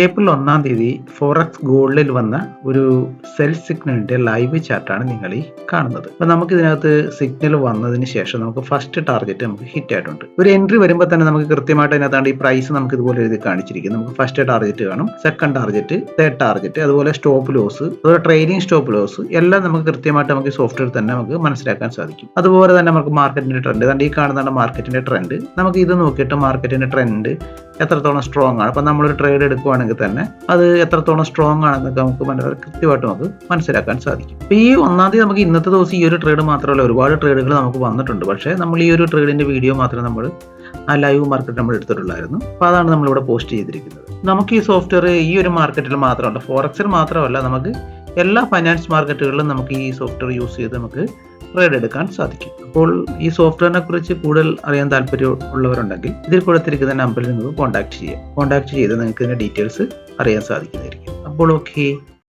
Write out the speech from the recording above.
April 1-ാം തീയതി forex ഗോൾഡിൽ വന്ന ഒരു സെൽ സിഗ്നലിന്റെ ലൈവ് ചാർട്ടാണ് നിങ്ങൾ ഈ കാണുന്നത്. അപ്പോൾ നമുക്ക് ഇതിനകത്ത് സിഗ്നൽ വന്നതിന് ശേഷം നമുക്ക് ഫസ്റ്റ് ടാർഗറ്റ് നമുക്ക് ഹിറ്റ് ആയിട്ടുണ്ട്. ഒരു എൻട്രി വരുമ്പോൾ തന്നെ നമുക്ക് കൃത്യമായിട്ട് അതിനകത്താണ് ഈ പ്രൈസ് നമുക്ക് ഇതുപോലെ എഴുതി കാണിച്ചിരിക്കും. നമുക്ക് ഫസ്റ്റ് ടാർഗറ്റ് കാണും, സെക്കൻഡ് ടാർഗറ്റ്, തേർഡ് ടാർഗറ്റ്, അതുപോലെ സ്റ്റോപ്പ് ലോസ്, അതുപോലെ ട്രെയിലിംഗ് സ്റ്റോപ്പ് ലോസ് എല്ലാം നമുക്ക് കൃത്യമായിട്ട് നമുക്ക് സോഫ്റ്റ്വെയർ തന്നെ നമുക്ക് മനസ്സിലാക്കാൻ സാധിക്കും. അതുപോലെ തന്നെ നമുക്ക് മാർക്കറ്റിന്റെ ട്രെൻഡ്, അതുകൊണ്ട് ഈ കാണുന്നതാണ് മാർക്കറ്റിന്റെ ട്രെൻഡ്. നമുക്ക് ഇത് നോക്കിയിട്ട് മാർക്കറ്റിന്റെ ട്രെൻഡ് എത്രത്തോളം സ്ട്രോങ് ആണ്, അപ്പം നമ്മളൊരു ട്രേഡ് എടുക്കുകയാണെങ്കിൽ തന്നെ അത് എത്രത്തോളം സ്ട്രോങ് ആണെന്നൊക്കെ നമുക്ക് വളരെ കൃത്യമായിട്ട് നമുക്ക് മനസ്സിലാക്കാൻ സാധിക്കും. അപ്പോൾ ഈ 1-ാം തീയതി നമുക്ക് ഇന്നത്തെ ദിവസം ഈ ഒരു ട്രേഡ് മാത്രമല്ല, ഒരുപാട് ട്രേഡുകൾ നമുക്ക് വന്നിട്ടുണ്ട്. പക്ഷേ നമ്മൾ ഈ ഒരു ട്രേഡിന്റെ വീഡിയോ മാത്രമേ നമ്മൾ ആ ലൈവ് മാർക്കറ്റ് നമ്മൾ എടുത്തിട്ടുള്ളായിരുന്നു. അപ്പോൾ അതാണ് നമ്മളിവിടെ പോസ്റ്റ് ചെയ്തിരിക്കുന്നത്. നമുക്ക് ഈ സോഫ്റ്റ്വെയർ ഈ ഒരു മാർക്കറ്റിൽ മാത്രമല്ല, ഫോറക്സിൽ മാത്രമല്ല, നമുക്ക് എല്ലാ ഫൈനാൻസ് മാർക്കറ്റുകളിലും നമുക്ക് ഈ സോഫ്റ്റ്വെയർ യൂസ് ചെയ്ത് നമുക്ക് ട്രേഡ് എടുക്കാൻ സാധിക്കും. അപ്പോൾ ഈ സോഫ്റ്റ്വെയറിനെ കുറിച്ച് കൂടുതൽ അറിയാൻ താല്പര്യമുള്ളവരുണ്ടെങ്കിൽ ഇതിൽ കൊടുത്തിരിക്കുന്ന നമ്പറിൽ നിങ്ങൾക്ക് കോൺടാക്ട് ചെയ്ത് നിങ്ങൾക്ക് ഇതിന്റെ ഡീറ്റെയിൽസ് അറിയാൻ സാധിക്കുന്നതായിരിക്കും. അപ്പോൾ ഓക്കെ.